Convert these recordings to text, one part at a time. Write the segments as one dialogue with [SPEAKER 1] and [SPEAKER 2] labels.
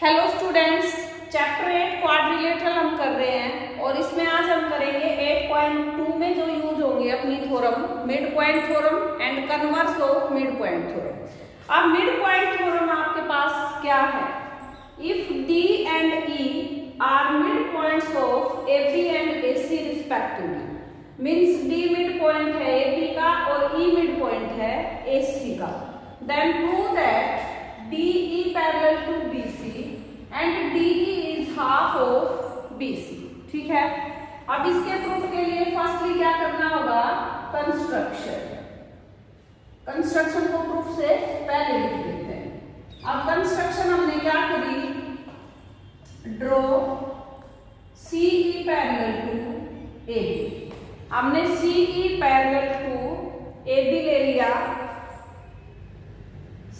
[SPEAKER 1] Hello students, chapter 8 quadrilateral हम कर रहे हैं और इसमें आज हम करेंगे 8.2 में जो यूज होंगे अपनी theorem, mid point theorem and converse of mid point theorem. अब मिड पॉइंट थ्योरम आपके पास क्या है? If D and E are mid points of A B and A C respectively, means D mid point है A B का और ई mid point है A C का, then prove that DE parallel to BC and DE is half of BC। ठीक है, अब इसके proof के लिए फर्स्टली क्या करना होगा? कंस्ट्रक्शन को प्रूफ से पहले लिख देते हैं। अब कंस्ट्रक्शन हमने क्या करी? Draw CE parallel to AB। हमने CE parallel to AB ले लिया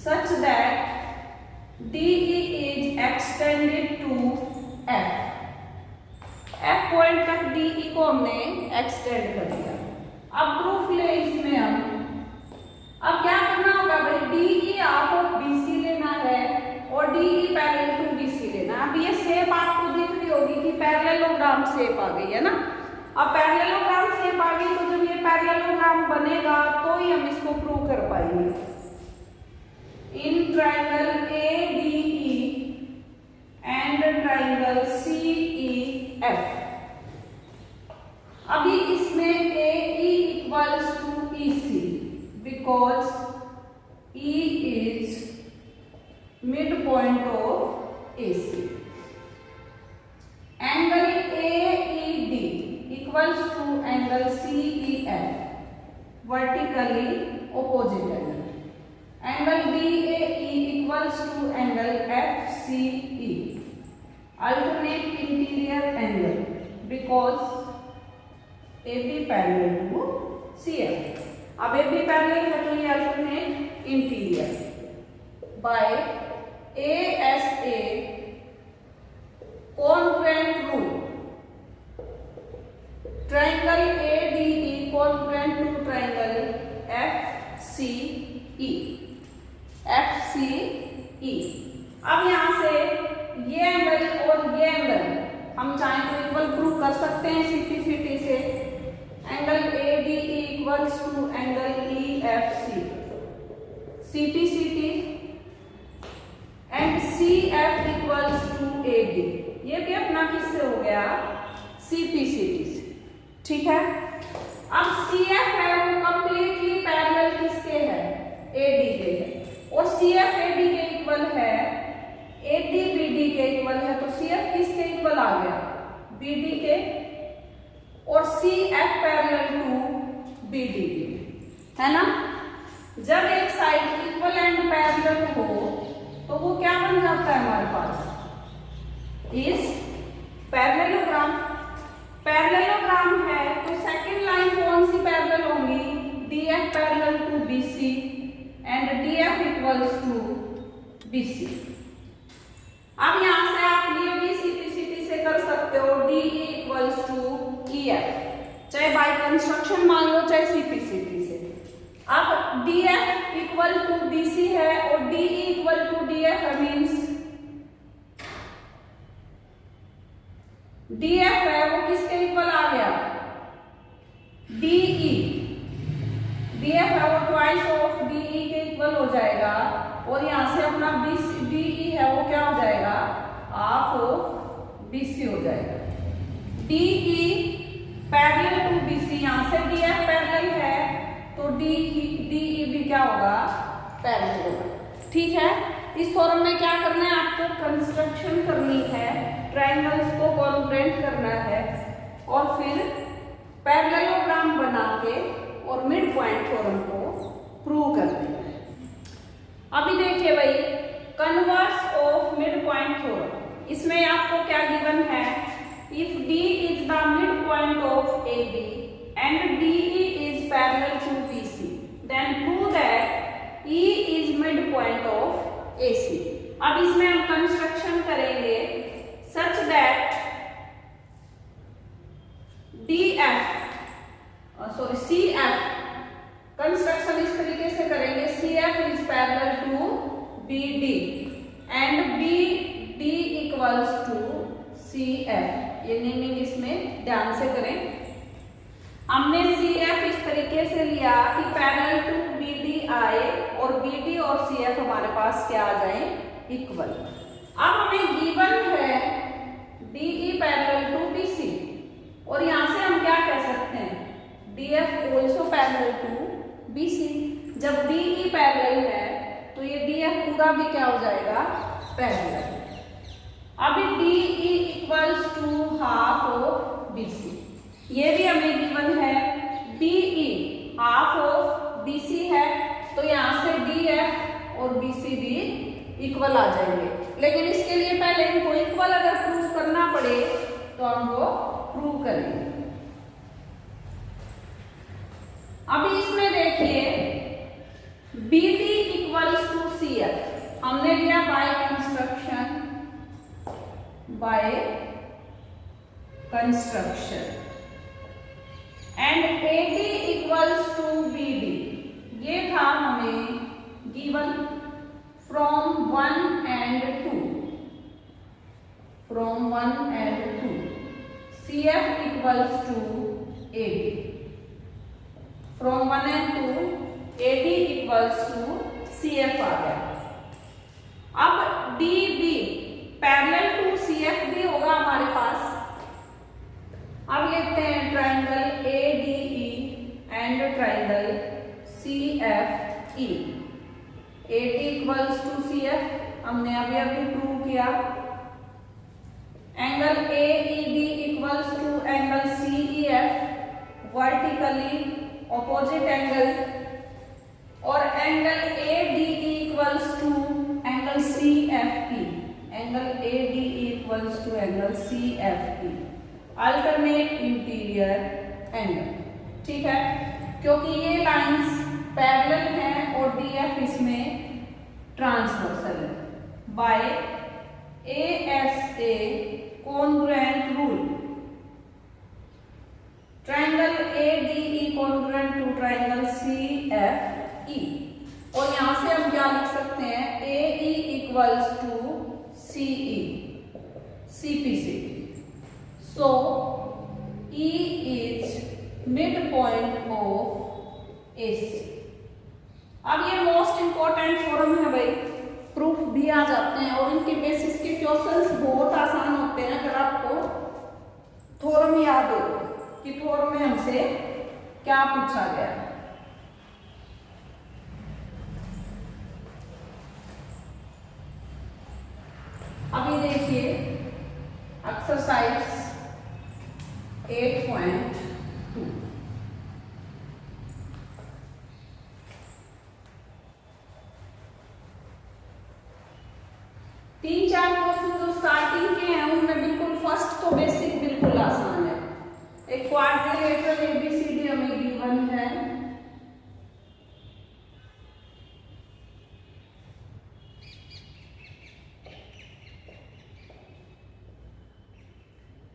[SPEAKER 1] such that DE is extended to F point तक DE को हमने एक्सटेंड कर दिया। अब प्रूफ ले इसमें हम, अब क्या करना होगा भाई? DE हाफ ऑफ BC लेना है और DE पैरेलल टू BC लेना। अब ये शेप आपको दिख रही होगी कि पैरेललोग्राम शेप आ गई है ना। अब पैरेललोग्राम शेप आ गई तो जब ये पैरेललोग्राम बनेगा तो ही हम इसको प्रूव कर पाएंगे। In triangle ADE and triangle CEF, अभी इसमें AE equals to EC because E is midpoint of AC. Angle AED equals to angle CEF, vertically opposite angle. Angle DAE equals to angle FCE, alternate interior angle because AB parallel to CF। अब AB parallel है तो ये alternate interior by ASA congruent rule, triangle ADE congruent to triangle FCE। अब यहां से ये angle और ये एंगल हम चाहें तो इक्वल प्रूव कर सकते हैं सिंपलिसिटी से। Angle ADE equals to angle EFC, CPCT and CF equals to AD। ये भी अपना किससे हो गया? CPCT से। ठीक है, अब CF है वो कंप्लीटली पैरेलल किसके है? AD के है और CF AD के इक्वल है, AD BD के इक्वल है, तो CF किसके इक्वल आ गया? BD के, और CF पैरेलल टू BD के, है ना। जब एक साइड इक्वल एंड पैरेलल हो तो वो क्या बन जाता है हमारे पास? इस पैरेललोग्राम। पैरेललोग्राम है तो सेकंड लाइन कौन सी पैरेलल होंगी? DF parallel to BC and DF equals to BC। अब यहां से आप ये भी CPCT से कर सकते हो, DE इक्वल्स टू EF, चाहे बाय कंस्ट्रक्शन मान लो चाहे CPCT से। अब DF इक्वल टू BC है और DE इक्वल टू DF है, मीन्स DF है वो किसके इक्वल आ गया? DE। DF है वो ट्वाइस ऑफ DE के इक्वल हो जाएगा और यहां से अपना DE है वो क्या हो जाएगा? हाफ ऑफ BC हो जाएगा। DE पैरेलल टू BC, यहां से DF पैरेलल है तो DE भी क्या होगा? पैरेलल होगा। ठीक है, इस थ्योरम में क्या करना है आपको? कंस्ट्रक्शन करनी है, ट्रायंगल्स को कॉन्ग्रुएंट करना है और फिर पैरेललोग्राम बना के और मिड पॉइंट थ्योरम को प्रूव करना है। अभी देखिए भाई, converse of mid point theorem, इसमें आपको क्या गिवन है? If D is the mid point of AB and DE is parallel to BC, then prove that E is mid point of AC। अब इसमें हम कंस्ट्रक्शन करेंगे सच दैट CF कंस्ट्रक्शन इस तरीके से करेंगे, CF is parallel to BD and BD C F, ये naming इसमें ध्यान से करें। हमने सी एफ इस तरीके से लिया कि पैरेलल टू बी डी आए और बी डी और सी एफ हमारे पास क्या आ जाए, इक्वल। अब हमें गिवन है D E parallel to B C, और यहां से हम क्या कह सकते हैं, D F also parallel to B C. जब डी ई पैरेलल है तो ये डी एफ पूरा भी क्या हो जाएगा, पैरेलल। अभी D E equals to half of B C, ये भी हमें गिवन है। D E half of B C है, तो यहाँ से डी एफ और बी सी भी इक्वल आ जाएंगे। लेकिन इसके लिए पहले इनको इक्वल अगर प्रूव करना पड़े तो हम वो प्रूव करेंगे। अभी इसमें देखिए B D equals to C F हमने लिया by construction, and A D equals to B D, ये था हमें given from 1 and 2, from 1 and 2 C F equals to A D, from 1 and 2 A D equals to C F आ गया। अब D B parallel to C F भी होगा हमारे पास। अब लेते हैं triangle A D E and triangle C F E. A D equals to C F हमने अभी अभी प्रूव किया। Angle A E D equals to angle C E F, vertically opposite angle, और angle A D E equals to angle C F E, angle A D E equals to angle C F E, alternate interior angle. ठीक है, क्योंकि ये lines parallel हैं और D F इसमें transversal है by A S A congruent rule. Triangle A D E congruent to triangle C F E, और यहां से हम क्या लिख सकते हैं, A E equals to C E, C P C. So E is midpoint of AC। अब ये मोस्ट इंपॉर्टेंट फॉर्म है भाई, प्रूफ भी आ जाते हैं और इनके बेसिस के क्वेश्चंस बहुत आसान होते हैं अगर आपको थ्योरम याद हो कि थ्योरम में हमसे क्या पूछा गया। अभी देखिए एक्सरसाइज 8.2, तीन चार क्वेश्चन जो स्टार्टिंग के हैं उनमें बिल्कुल फर्स्ट तो बेसिक बिल्कुल आसान है। एक क्वाड्रिलेटरल एबीसीडी हमें गिवन है,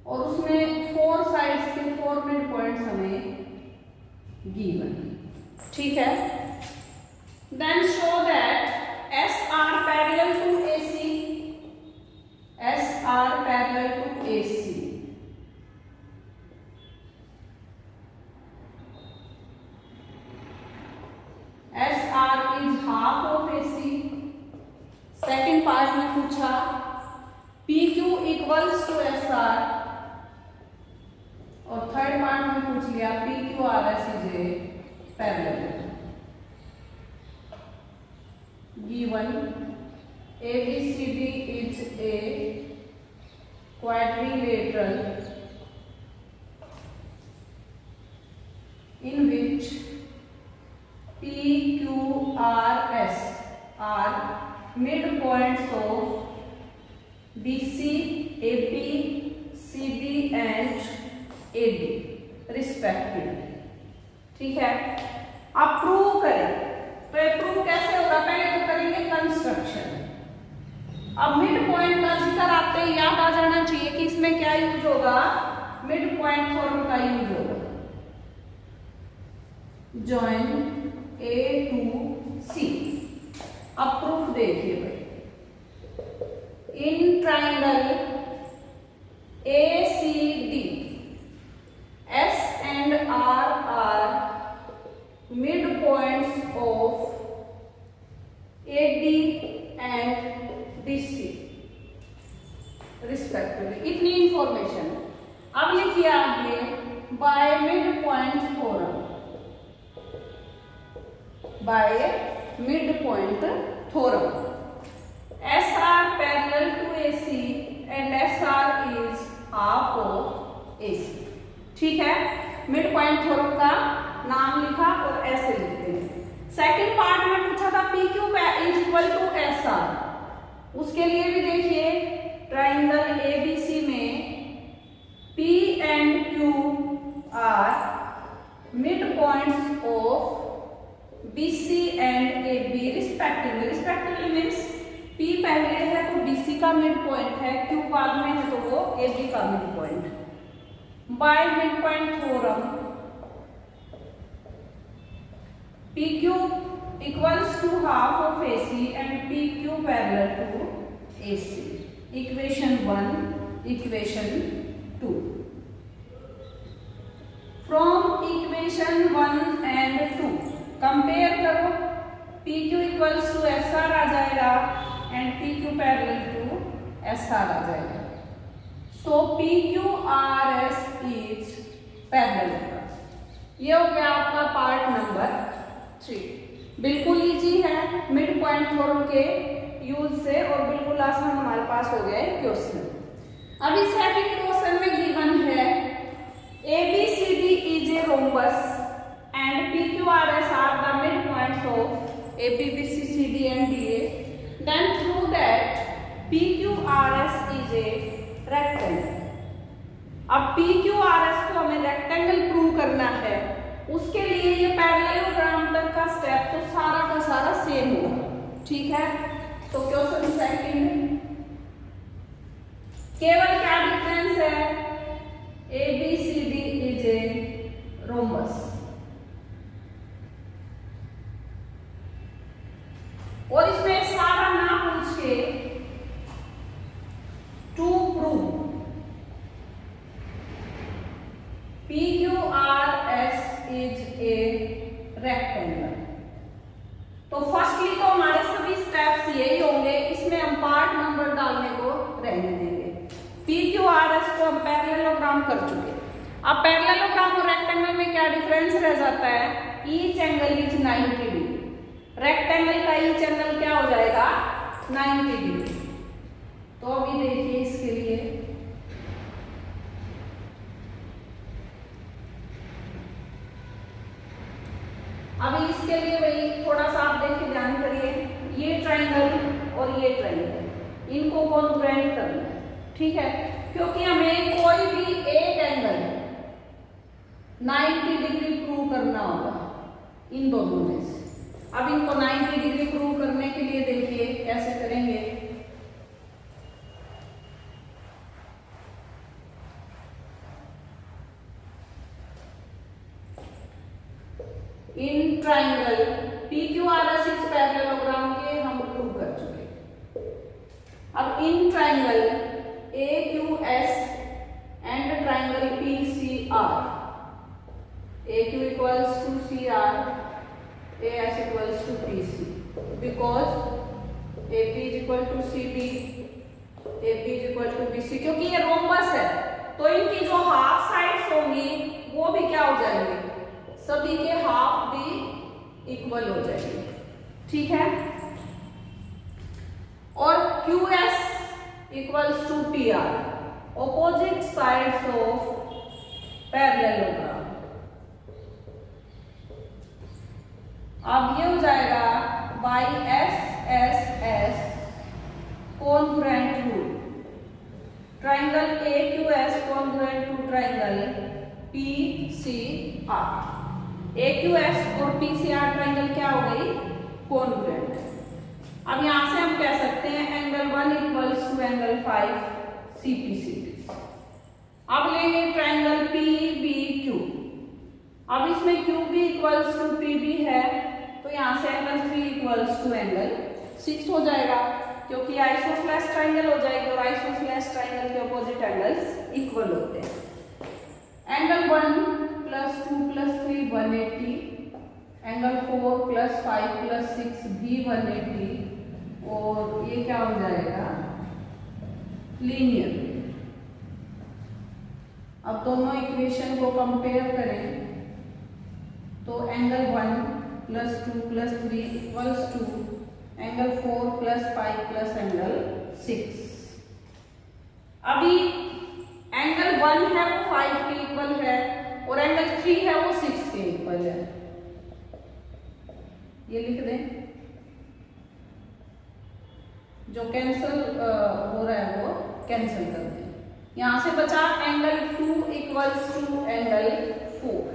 [SPEAKER 1] और उसमें 4 साइड्स के 4 मिड पॉइंट्स हमें गिवन। ठीक है, then show that S R parallel to A C, S R parallel to A C, S R is half of A C. Second part में पूछा P Q equals to S R, और third part में पूछ लिया P Q R S is a parallel. Given A B C D is a quadrilateral in which P, Q, R, S are midpoints of BC, AP, CB and AD respectively। ठीक है, आप prove करें तो ये prove कैसे होगा, पहले तो करेंगे कंस्ट्रक्शन। अब मिड पॉइंट का जिक्र आपको याद आ जाना चाहिए कि इसमें क्या यूज होगा, मिड पॉइंट फॉर्म का यूज होगा। Join A to C। अब प्रूफ देखिए भाई, in triangle ACD, S and R are midpoints of AD and DC respectively. इतनी इंफॉर्मेशन। अब लिखिए आगे, by mid point theorem, by mid point theorem, SR parallel to AC and SR is half of AC। ठीक है, mid point theorem का नाम लिखा और ऐसे लिखते हैं। सेकंड पार्ट में पूछा था PQ is equal to SR, उसके लिए भी देखिए ट्राइंगल ABC में P and Q are mid points of BC and AB respectively. Respectively means P पहले है तो BC का मिड पॉइंट है, Q बाद में है तो वो AB का mid point. By mid point theorem PQ equals to half of AC and PQ parallel to AC। Equation 1, equation 2। From equation 1 and 2 compare करो, PQ इक्वल्स टू SR आ जाएगा and PQ parallel to SR आ जाएगा। So PQRS is parallel. ये हो गया आपका part number 3। बिल्कुल इजी है मिड पॉइंट थ्योरम के यूज से और बिल्कुल आसान हमारे पास हो गया है क्वेश्चन। अभी सेकंड क्वेश्चन में गिवन है ABCD is a rhombus and PQRS are the mid points of ABBCCD and DA, then prove that PQRS is a rectangle. अब PQRS को हमें रेक्टेंगल प्रूव करना है, उसके लिए ये पैरेललोग्राम तक का स्टेप तो सारा का सारा सेम होगा। ठीक है, तो क्वेश्चन सेकंड, केवल क्या डिफरेंस है, ABCD इज ए रोम्बस और इसमें सारा ना पूछ के to prove PQRS is a rectangle. तो फर्स्टली तो हमारे सभी स्टेप्स यही होंगे, इसमें हम पार्ट नंबर डालने को रहने देंगे। PQRS को हम पैरेललोग्राम कर चुके। अब पैरेललोग्राम और रेक्टेंगल में क्या डिफरेंस रह जाता है, each angle is 90 degree. Rectangle का ईच एंगल क्या हो जाएगा, 90 डिग्री। तो अभी देखिए इसके लिए अभी इसके लिए वही थोड़ा सा आप देखिए, ध्यान करिए, ये ट्राइंगल और ये ट्राइंगल इनको कॉन्ग्रुएंट करना है। ठीक है, क्योंकि हमें कोई भी एक एंगल 90 डिग्री प्रूव करना होगा इन दोनों में से। अब इनको 90 डिग्री प्रूव करने के लिए देखिए कैसे करेंगे। In triangle PQRS is parallelogram के हम प्रूव कर चुके। अब in triangle AQS and triangle PCR, AQ equals to CR, AS equals to PC, because AP is equal to CB, AP is equal to BC। क्योंकि ये rhombus है तो इनकी जो हाफ साइड्स होंगी वो भी क्या हो जाएंगे, सभी के हाफ भी इक्वल हो जाएंगे। ठीक है, और QS equals to PR, opposite sides of parallelogram. अब ये हो जाएगा by SSS congruent rule, triangle AQS congruent to triangle PCR। AQS और PCR ट्राइंगल क्या हो गई, कॉन्ग्रुएंट। अब यहां से हम कह सकते हैं angle 1 equals to angle 5 CPCD। अब लेंगे ट्राइंगल PBQ। अब इसमें QB इक्वल्स टू PB है तो यहां से एंगल 3 इक्वल्स टू एंगल 6 हो जाएगा। क्योंकि आइसोसेलेस ट्राइंगल हो जाएगी और आइसोसेलेस ट्राइंगल के अपोजिट एंगल्स इक्वल होते हैं। एंगल 1 + 2 + 3 180, एंगल 4 + 5 + 6 भी 180, और ये क्या हो जाएगा लीनियर। अब दोनों इक्वेशन को कंपेयर करें तो एंगल 1 + 2 + 3 = 2, एंगल 4 + 5 + एंगल 6। अभी एंगल 1 है वो 5 के इक्वल है और एंगल 3 है वो 6 के इक्वल है। ये लिख दें, जो कैंसिल हो रहा है वो कैंसिल कर दें। यहां से बचा एंगल 2 = एंगल 4।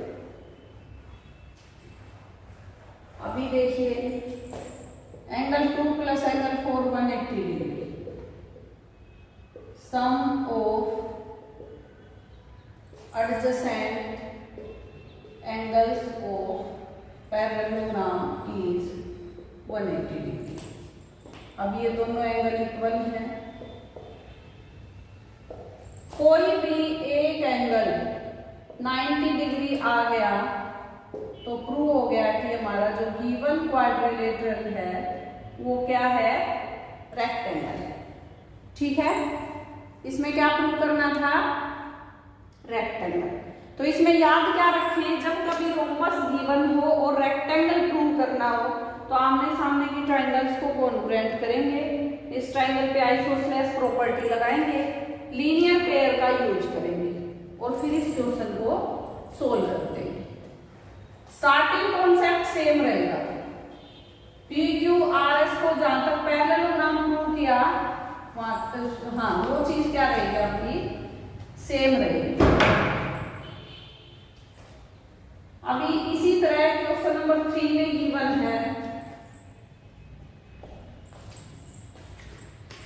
[SPEAKER 1] अभी देखिए angle 2 + angle 4 180 degree. Sum of adjacent angles of parallelogram is 180 degree. अब ये दोनों एंगल इक्वल हैं। कोई भी एक एंगल 90 डिग्री आ गया तो प्रूव हो गया कि हमारा जो गिवन क्वाड्रिलेटरल है वो क्या है, रेक्टेंगल है। ठीक है, इसमें क्या प्रूव करना था, रेक्टेंगल। तो इसमें याद क्या रखें, जब कभी रोम्बस गिवन हो और रेक्टेंगल प्रूव करना हो तो आमने सामने की ट्राइंगल्स को कॉन्ग्रुएंट करेंगे, इस ट्राइंगल पे आइसोसेलेस प्रॉपर्टी लगाएंगे, लीनियर पेयर का यूज करेंगे और फिर इस क्वेश्चन को सोल्व करते हैं। स्टार्टिंग कॉन्सेप्ट सेम रहेगा। पी क्यू आर एस को जहां तक पैरेललोग्राम प्रूव किया हाँ वो चीज क्या रहेगी आपकी, सेम रहेगी। अभी इसी तरह क्वेश्चन नंबर 3 में गिवन है,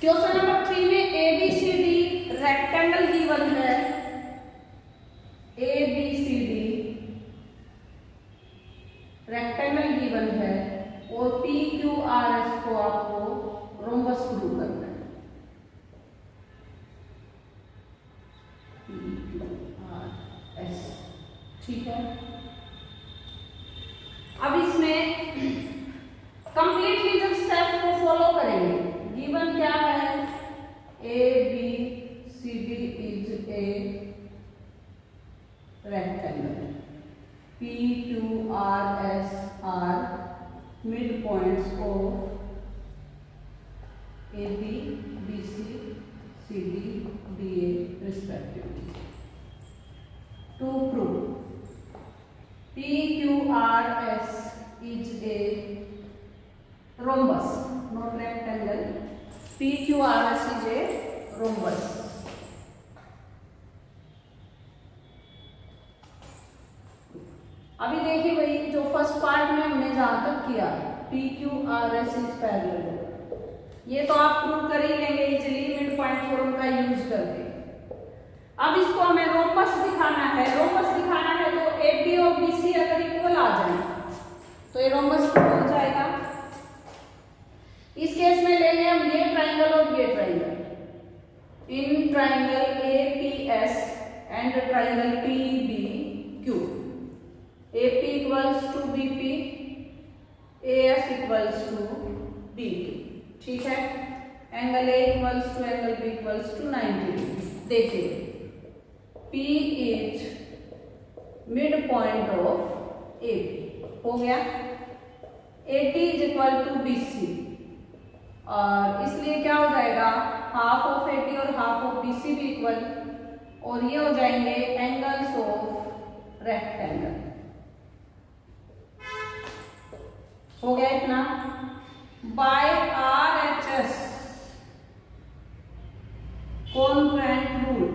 [SPEAKER 1] क्वेश्चन नंबर 3 में ABCD रेक्टेंगल गिवन है, ABCD रेक्टेंगल गिवन है और PQRS को आपको रोम्बस प्रूव करना है। PQRS, ठीक है। अब इसमें कंप्लीटली जब स्टेप को फॉलो करेंगे, गिवन क्या है, ABCD is a rectangle, PQRS are midpoints of AB, BC, CD, DA respectively. To prove PQRS is a rhombus, not rectangle. PQRS is a rhombus. अभी देखिए भाई, जो फर्स्ट पार्ट में हमने जहां तक किया PQRS इज पैरेलल, ये तो आप प्रूव कर ही लेंगे इजीली मिड पॉइंट थ्योरम का यूज करके। अब इसको हमें रोम्बस दिखाना है। रोम्बस दिखाना है तो AB और BC अगर इक्वल आ जाए तो ये रोम्बस प्रूव हो जाएगा। इस केस में लेंगे हम ये ट्राइंगल और ये triangle, in triangle APS and triangle PBQ, AP equals to BP, AS equals to BQ, ठीक है। Angle A equals to angle B equals to 90 degree. देखिए P is mid point of AP हो गया, AT is equal to BC, और इसलिए क्या हो जाएगा, हाफ ऑफ AT और हाफ ऑफ BC भी इक्वल, और ये हो जाएंगे एंगल्स ऑफ रेक्टेंगल। हो गया इतना। By RHS congruent rule,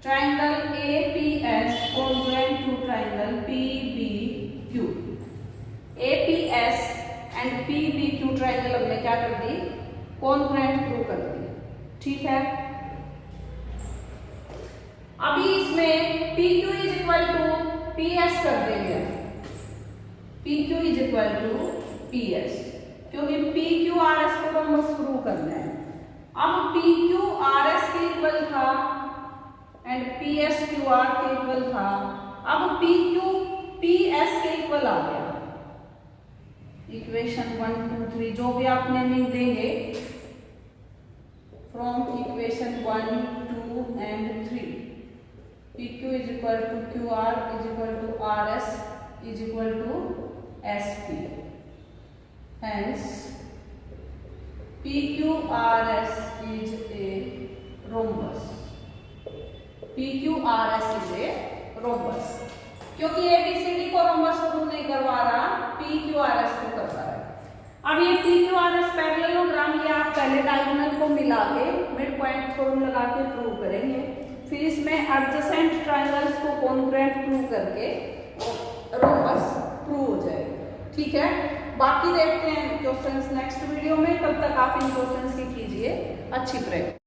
[SPEAKER 1] triangle APS congruent to triangle PBQ, APS and PBQ triangle हमने क्या कर दी, congruent प्रूव कर दी, ठीक है। अभी इसमें PQ is equal to PS कर देंगे, PQ is equal to PS, क्योंकि पी क्यू आर एस को रोम्बस प्रूव करना है। अब पी क्यू आर एस के इक्वल था and P S Q R के इक्वल था, अब पी क्यू पी एस के इक्वल आ गया। इक्वेशन 1 2 3 जो भी आपने लिख देंगे from equation 1 2 and 3, P Q is equal to Q R is equal to R S is equal to S P, hence PQRS is a rhombus. PQRS is a rhombus. क्योंकि ABCD को rhombus prove नहीं करवा रहा, PQRS को करवा रहा है। अब ये PQRS पैरेललोग्राम ये आप पहले डायगोनल को मिला के मिड पॉइंट फॉर्म लगा के प्रूव करेंगे, फिर इसमें एडजेसेंट ट्रायंगल्स को कॉन्ग्रुएंट प्रूव करके rhombus प्रूव हो जाएगा। ठीक है, बाकी देखते हैं क्वेश्चंस नेक्स्ट वीडियो में। तब तक आप इन क्वेश्चंस की कीजिए अच्छी प्रैक्टिस।